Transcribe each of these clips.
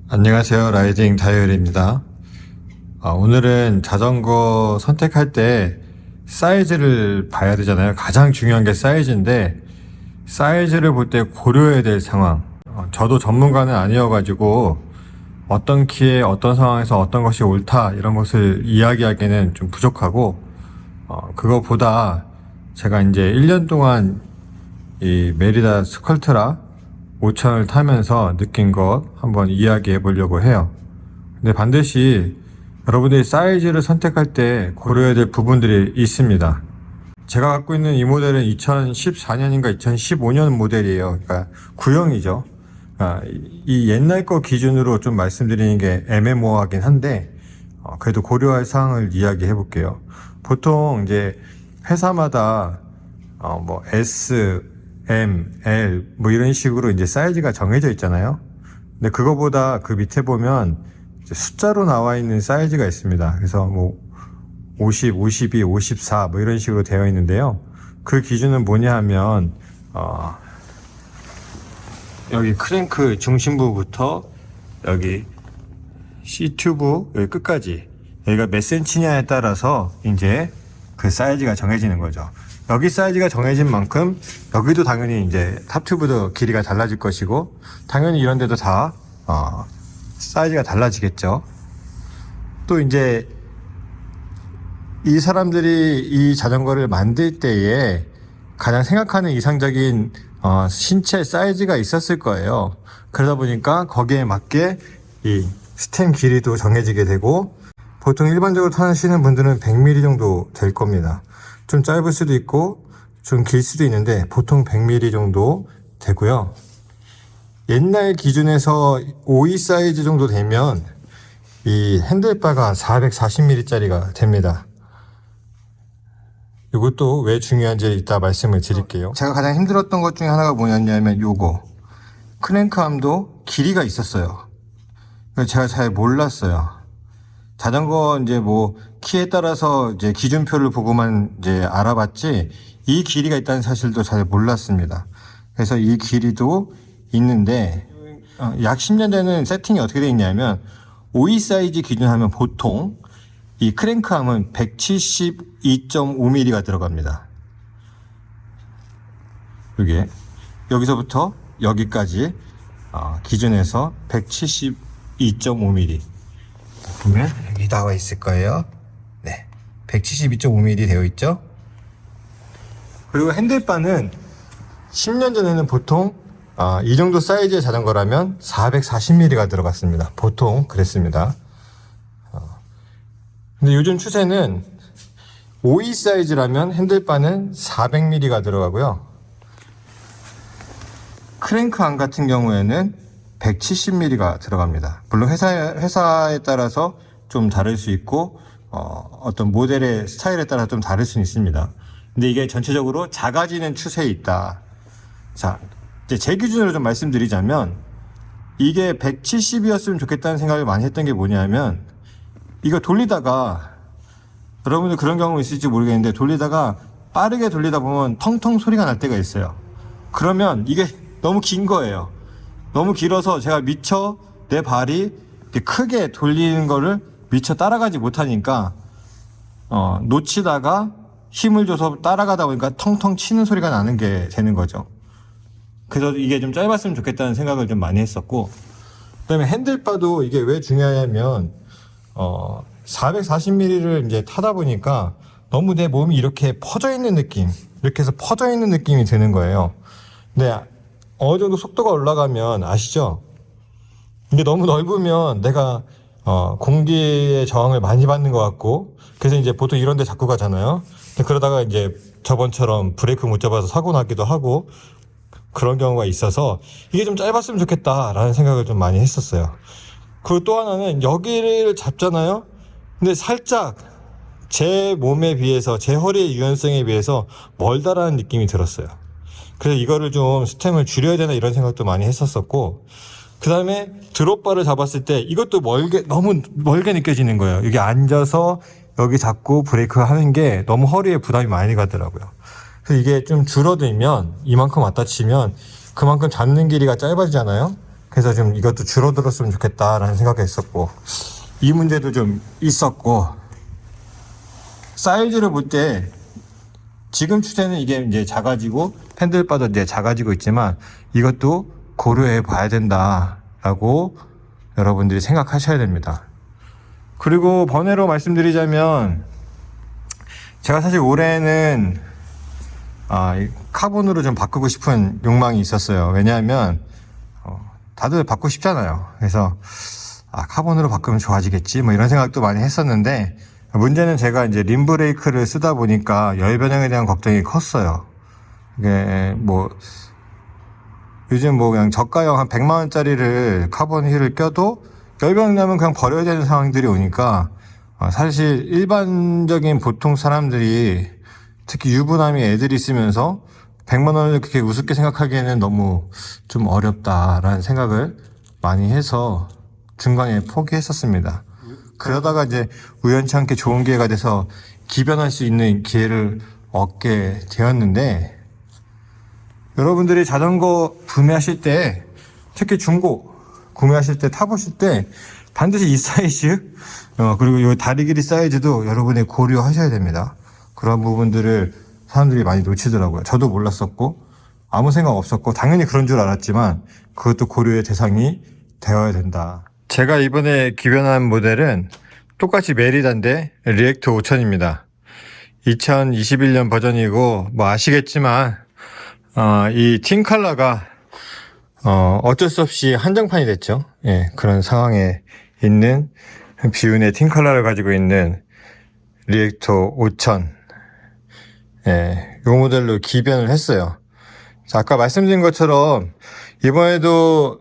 안녕하세요. 라이딩 다이어리입니다. 오늘은 자전거 선택할 때 사이즈를 봐야 되잖아요. 가장 중요한 게 사이즈인데, 사이즈를 볼 때 고려해야 될 상황. 저도 전문가는 아니어가지고 어떤 키에 어떤 상황에서 어떤 것이 옳다 이런 것을 이야기하기에는 좀 부족하고, 그거보다 제가 이제 1년 동안 이 메리다 스컬트라 5000을 타면서 느낀 것 한번 이야기해 보려고 해요. 근데 반드시 여러분들이 사이즈를 선택할 때 고려해야 될 부분들이 있습니다. 제가 갖고 있는 이 모델은 2014년인가 2015년 모델이에요. 그러니까 구형이죠. 이 옛날 거 기준으로 좀 말씀드리는 게 애매모호하긴 한데, 그래도 고려할 사항을 이야기해 볼게요. 보통 이제 회사마다 뭐 S, M, L 뭐 이런 식으로 이제 사이즈가 정해져 있잖아요. 근데 그거보다 그 밑에 보면 이제 숫자로 나와 있는 사이즈가 있습니다. 그래서 뭐 50, 52, 54 뭐 이런 식으로 되어 있는데요. 그 기준은 뭐냐 하면 여기 크랭크 중심부부터 여기 C튜브 여기 끝까지 여기가 몇 센치냐에 따라서 이제 그 사이즈가 정해지는 거죠. 여기 사이즈가 정해진 만큼 여기도 당연히 이제 탑튜브도 길이가 달라질 것이고, 당연히 이런 데도 다 사이즈가 달라지겠죠. 또 이제 이 사람들이 이 자전거를 만들 때에 가장 생각하는 이상적인 신체 사이즈가 있었을 거예요. 그러다 보니까 거기에 맞게 이 스템 길이도 정해지게 되고, 보통 일반적으로 타시는 분들은 100mm 정도 될 겁니다. 좀 짧을 수도 있고 좀 길 수도 있는데 보통 100mm 정도 되고요. 옛날 기준에서 52 사이즈 정도 되면 이 핸들바가 440mm 짜리가 됩니다. 이것도 왜 중요한지 이따 말씀을 드릴게요. 제가 가장 힘들었던 것 중에 하나가 뭐였냐면 요거 크랭크암도 길이가 있었어요. 제가 잘 몰랐어요. 자전거 이제 뭐 키에 따라서 이제 기준표를 보고만 이제 알아봤지 이 길이가 있다는 사실도 잘 몰랐습니다. 그래서 이 길이도 있는데 약 10년 되는 세팅이 어떻게 되어 있냐면 52 사이즈 기준하면 보통 이 크랭크암은 172.5mm가 들어갑니다. 이게 여기서부터 여기까지 기준에서 172.5mm 보면 여기 나와 있을 거예요. 네, 172.5mm 되어 있죠. 그리고 핸들바는 10년 전에는 보통 이 정도 사이즈의 자전거라면 440mm가 들어갔습니다. 보통 그랬습니다. 근데 요즘 추세는 52 사이즈라면 핸들바는 400mm가 들어가고요. 크랭크암 같은 경우에는 170mm가 들어갑니다. 물론 회사에 따라서 좀 다를 수 있고 어떤 모델의 스타일에 따라 좀 다를 수는 있습니다. 근데 이게 전체적으로 작아지는 추세에 있다. 자, 이제 제 기준으로 좀 말씀드리자면 이게 170이었으면 좋겠다는 생각을 많이 했던 게 뭐냐면, 이거 돌리다가 여러분들 그런 경우 있을지 모르겠는데 돌리다가 빠르게 돌리다 보면 텅텅 소리가 날 때가 있어요. 그러면 이게 너무 긴 거예요. 너무 길어서 제가 미처 내 발이 크게 돌리는 거를 미처 따라가지 못하니까 놓치다가 힘을 줘서 따라가다 보니까 텅텅 치는 소리가 나는 게 되는 거죠. 그래서 이게 좀 짧았으면 좋겠다는 생각을 좀 많이 했었고, 그다음에 핸들바도 이게 왜 중요하냐면 440mm를 이제 타다 보니까 너무 내 몸이 이렇게 퍼져 있는 느낌, 이렇게 해서 퍼져 있는 느낌이 드는 거예요. 근데 어느 정도 속도가 올라가면 아시죠? 이게 너무 넓으면 내가 공기의 저항을 많이 받는 것 같고, 그래서 이제 보통 이런 데 자꾸 가잖아요. 그러다가 이제 저번처럼 브레이크 못 잡아서 사고 나기도 하고 그런 경우가 있어서 이게 좀 짧았으면 좋겠다라는 생각을 좀 많이 했었어요. 그리고 또 하나는 여기를 잡잖아요. 근데 살짝 제 몸에 비해서, 제 허리의 유연성에 비해서 멀다라는 느낌이 들었어요. 그래서 이거를 좀 스템을 줄여야 되나 이런 생각도 많이 했었었고, 그 다음에 드롭바를 잡았을 때 이것도 너무 멀게 느껴지는 거예요. 여기 앉아서 여기 잡고 브레이크 하는 게 너무 허리에 부담이 많이 가더라고요. 그래서 이게 좀 줄어들면, 이만큼 왔다 치면 그만큼 잡는 길이가 짧아지잖아요. 그래서 좀 이것도 줄어들었으면 좋겠다라는 생각이 있었고, 이 문제도 좀 있었고, 사이즈를 볼 때 지금 추세는 이게 이제 작아지고 핸들바도 이제 작아지고 있지만 이것도 고려해 봐야 된다라고 여러분들이 생각하셔야 됩니다. 그리고 번외로 말씀드리자면, 제가 사실 올해는 카본으로 좀 바꾸고 싶은 욕망이 있었어요. 왜냐하면 다들 바꾸고 싶잖아요. 그래서 카본으로 바꾸면 좋아지겠지 뭐 이런 생각도 많이 했었는데, 문제는 제가 이제 림 브레이크를 쓰다 보니까 열 변형에 대한 걱정이 컸어요. 이게 뭐 요즘 뭐 그냥 저가형 한 100만 원짜리를 카본 휠을 껴도 열 변형 나면 그냥 버려야 되는 상황들이 오니까, 사실 일반적인 보통 사람들이 특히 유부남이 애들이 있으면서 100만 원을 그렇게 우습게 생각하기에는 너무 좀 어렵다라는 생각을 많이 해서 중간에 포기했었습니다. 그러다가 이제 우연치 않게 좋은 기회가 돼서 기변할 수 있는 기회를 얻게 되었는데, 여러분들이 자전거 구매하실 때, 특히 중고 구매하실 때, 타보실 때 반드시 이 사이즈, 그리고 이 다리 길이 사이즈도 여러분이 고려하셔야 됩니다. 그런 부분들을 사람들이 많이 놓치더라고요. 저도 몰랐었고 아무 생각 없었고 당연히 그런 줄 알았지만 그것도 고려의 대상이 되어야 된다. 제가 이번에 기변한 모델은 똑같이 메리다인데 리액트 5000입니다. 2021년 버전이고 뭐 아시겠지만 이 팀 컬러가 어쩔 수 없이 한정판이 됐죠. 예, 그런 상황에 있는 비운의 팀 컬러를 가지고 있는 리액터 5000, 예, 요 모델로 기변을 했어요. 자, 아까 말씀드린 것처럼 이번에도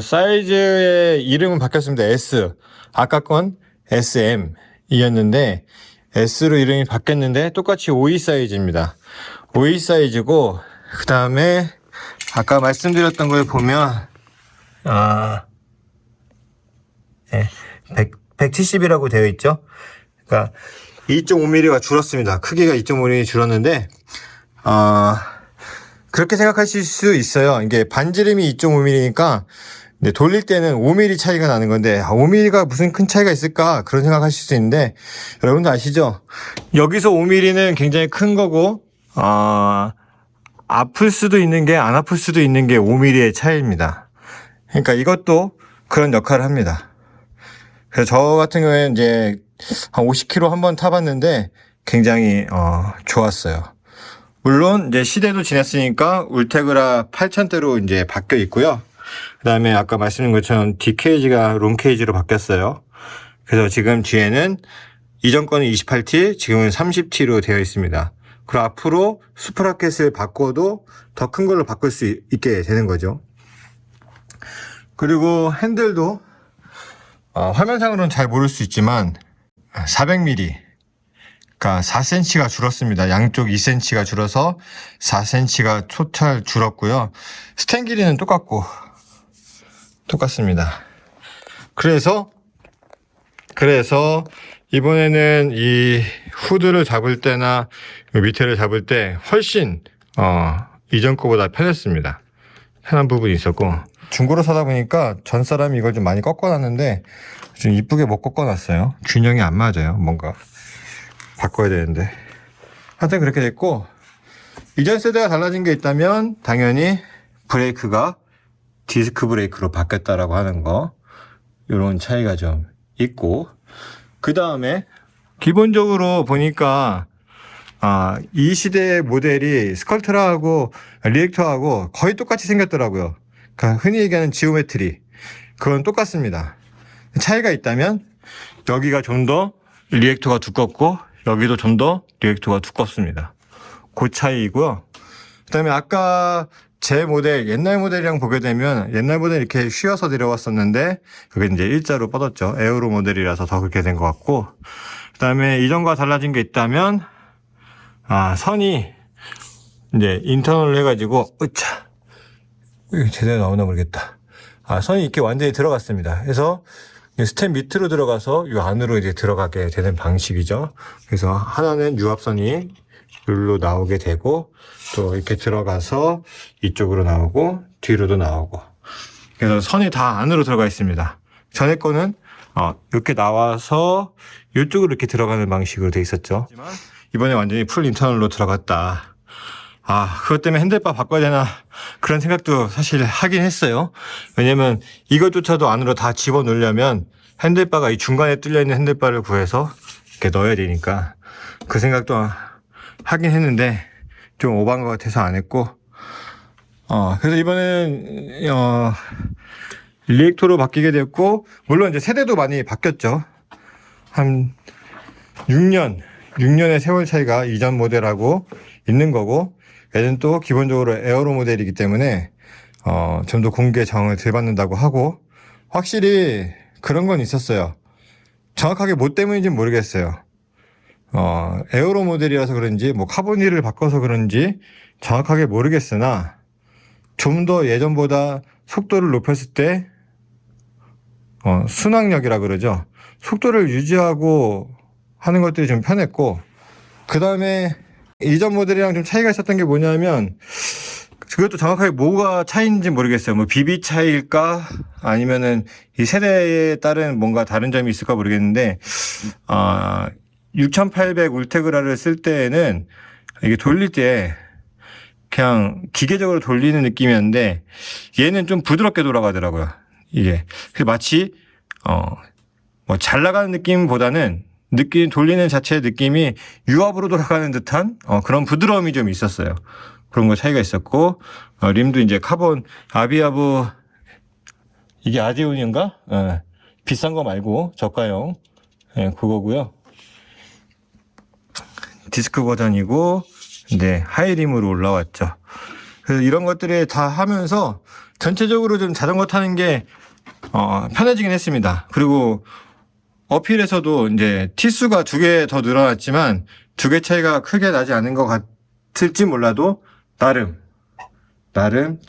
사이즈의 이름은 바뀌었습니다. S. 아까 건 SM 이었는데 S로 이름이 바뀌었는데 똑같이 52 사이즈입니다. 52 사이즈고, 그 다음에 아까 말씀드렸던 걸 보면 170이라고 되어 있죠. 그러니까 2.5mm가 줄었습니다. 크기가 2.5mm 줄었는데 그렇게 생각하실 수 있어요. 이게 반지름이 2.5mm니까 돌릴 때는 5mm 차이가 나는 건데 5mm가 무슨 큰 차이가 있을까 그런 생각하실 수 있는데, 여러분도 아시죠? 여기서 5mm는 굉장히 큰 거고 아플 수도 있는 게 안 아플 수도 있는 게 5mm의 차이입니다. 그러니까 이것도 그런 역할을 합니다. 그래서 저 같은 경우에는 이제 한 50km 한번 타봤는데 굉장히 좋았어요. 물론 이제 시대도 지났으니까 울테그라 8000대로 이제 바뀌어 있고요. 그 다음에 아까 말씀드린 것처럼 뒷케이지가 롱케이지로 바뀌었어요. 그래서 지금 뒤에는 이전 거는 28T, 지금은 30T로 되어 있습니다. 그리고 앞으로 스프라켓을 바꿔도 더 큰 걸로 바꿀 수 있게 되는 거죠. 그리고 핸들도 화면상으로는 잘 모를 수 있지만 400mm, 그러니까 4cm가 줄었습니다. 양쪽 2cm가 줄어서 4cm가 토탈 줄었고요. 스텐 길이는 똑같습니다. 그래서 이번에는 이 후드를 잡을 때나 밑에를 잡을 때 훨씬 이전 거보다 편했습니다. 편한 부분이 있었고, 중고로 사다 보니까 전 사람이 이걸 좀 많이 꺾어놨는데 좀 이쁘게 못 꺾어놨어요. 균형이 안 맞아요. 뭔가 바꿔야 되는데. 하여튼 그렇게 됐고, 이전 세대가 달라진 게 있다면 당연히 브레이크가 디스크 브레이크로 바뀌었다라고 하는 거, 이런 차이가 좀 있고, 그 다음에 기본적으로 보니까 이 시대의 모델이 스컬트라하고 리액터하고 거의 똑같이 생겼더라고요. 그러니까 흔히 얘기하는 지오메트리, 그건 똑같습니다. 차이가 있다면 여기가 좀 더 리액터가 두껍고 여기도 좀 더 리액터가 두껍습니다. 그 차이이고요. 그 다음에 아까 제 모델, 옛날 모델이랑 보게 되면 옛날 모델 이렇게 휘어서 내려왔었는데 그게 이제 일자로 뻗었죠. 에어로 모델이라서 더 그렇게 된 것 같고, 그 다음에 이전과 달라진 게 있다면 선이 이제 인터널로 해가지고 제대로 나오나 모르겠다. 선이 이렇게 완전히 들어갔습니다. 그래서 스텝 밑으로 들어가서 이 안으로 이제 들어가게 되는 방식이죠. 그래서 하나는 유압선이 여기로 나오게 되고, 또 이렇게 들어가서 이쪽으로 나오고 뒤로도 나오고, 그래서 선이 다 안으로 들어가 있습니다. 전에 거는 이렇게 나와서 이쪽으로 이렇게 들어가는 방식으로 돼 있었죠. 이번에 완전히 풀 인터널로 들어갔다. 그것 때문에 핸들바 바꿔야 되나 그런 생각도 사실 하긴 했어요. 왜냐면 이것조차도 안으로 다 집어넣으려면 핸들바가 이 중간에 뚫려있는 핸들바를 구해서 이렇게 넣어야 되니까 그 생각도 하긴 했는데 좀 오버한 것 같아서 안 했고, 그래서 이번에는 리액터로 바뀌게 됐고, 물론 이제 세대도 많이 바뀌었죠. 한 6년의 세월 차이가 이전 모델하고 있는 거고, 얘는 또 기본적으로 에어로 모델이기 때문에 좀 더 공기의 저항을 덜 받는다고 하고, 확실히 그런 건 있었어요. 정확하게 뭐 때문인지는 모르겠어요. 에어로 모델이라서 그런지 뭐 카보니를 바꿔서 그런지 정확하게 모르겠으나 좀 더 예전보다 속도를 높였을 때 순항력이라 그러죠. 속도를 유지하고 하는 것들이 좀 편했고, 그 다음에 이전 모델이랑 좀 차이가 있었던 게 뭐냐면, 그것도 정확하게 뭐가 차이인지 모르겠어요. 뭐 BB 차이일까 아니면은 이 세대에 따른 뭔가 다른 점이 있을까 모르겠는데, 6800 울테그라를 쓸 때에는 이게 돌릴 때 그냥 기계적으로 돌리는 느낌이었는데, 얘는 좀 부드럽게 돌아가더라고요. 이게. 그래서 마치 뭐 잘 나가는 느낌보다는 돌리는 자체의 느낌이 유압으로 돌아가는 듯한 그런 부드러움이 좀 있었어요. 그런 거 차이가 있었고, 림도 이제 카본 아비아브, 이게 아디온인가? 비싼 거 말고 저가형, 그거고요. 디스크 버전이고, 네, 하이림으로 올라왔죠. 그래서 이런 것들이 다 하면서 전체적으로 좀 자전거 타는 게 편해지긴 했습니다. 그리고 어필에서도 이제 티수가 2개 더 늘어났지만 2개 차이가 크게 나지 않은 것 같을지 몰라도 나름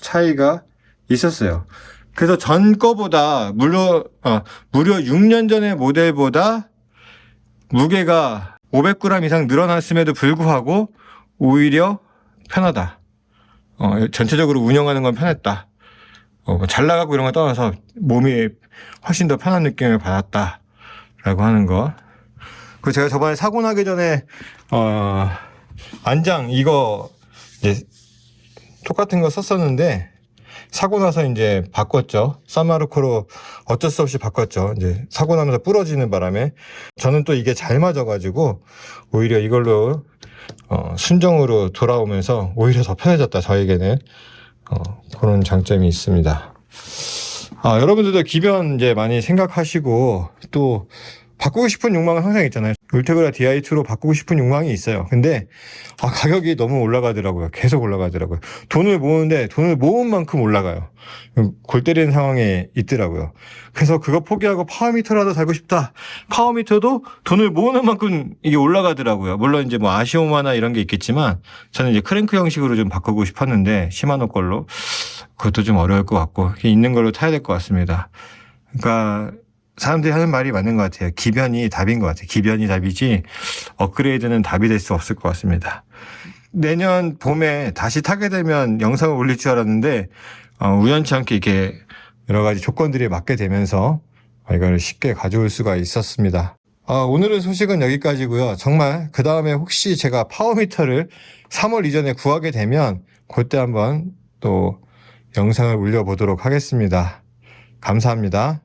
차이가 있었어요. 그래서 전 거보다 무려 6년 전의 모델보다 무게가 500g 이상 늘어났음에도 불구하고 오히려 편하다. 전체적으로 운영하는 건 편했다. 잘 나가고 이런 거 떠나서 몸이 훨씬 더 편한 느낌을 받았다. 라고 하는 거. 그리고 제가 저번에 사고 나기 전에, 안장, 이거, 이제, 똑같은 거 썼었는데, 사고 나서 이제 바꿨죠. 산마르코로 어쩔 수 없이 바꿨죠. 이제 사고 나면서 부러지는 바람에. 저는 또 이게 잘 맞아가지고, 오히려 이걸로, 순정으로 돌아오면서 오히려 더 편해졌다, 저에게는. 그런 장점이 있습니다. 여러분들도 기변 이제 많이 생각하시고, 또, 바꾸고 싶은 욕망은 항상 있잖아요. 울테그라 DI2로 바꾸고 싶은 욕망이 있어요. 근데, 가격이 너무 올라가더라고요. 계속 올라가더라고요. 돈을 모으는데, 돈을 모은 만큼 올라가요. 골 때리는 상황에 있더라고요. 그래서 그거 포기하고 파워미터라도 달고 싶다. 파워미터도 돈을 모으는 만큼 이게 올라가더라고요. 물론 이제 뭐 아시오마나 이런 게 있겠지만, 저는 이제 크랭크 형식으로 좀 바꾸고 싶었는데, 시마노 걸로. 그것도 좀 어려울 것 같고, 있는 걸로 타야 될 것 같습니다. 그러니까, 사람들이 하는 말이 맞는 것 같아요. 기변이 답인 것 같아요. 기변이 답이지, 업그레이드는 답이 될 수 없을 것 같습니다. 내년 봄에 다시 타게 되면 영상을 올릴 줄 알았는데, 우연치 않게 이렇게 여러 가지 조건들이 맞게 되면서, 이걸 쉽게 가져올 수가 있었습니다. 오늘은 소식은 여기까지고요. 정말 그 다음에 혹시 제가 파워미터를 3월 이전에 구하게 되면, 그때 한번 또 영상을 올려보도록 하겠습니다. 감사합니다.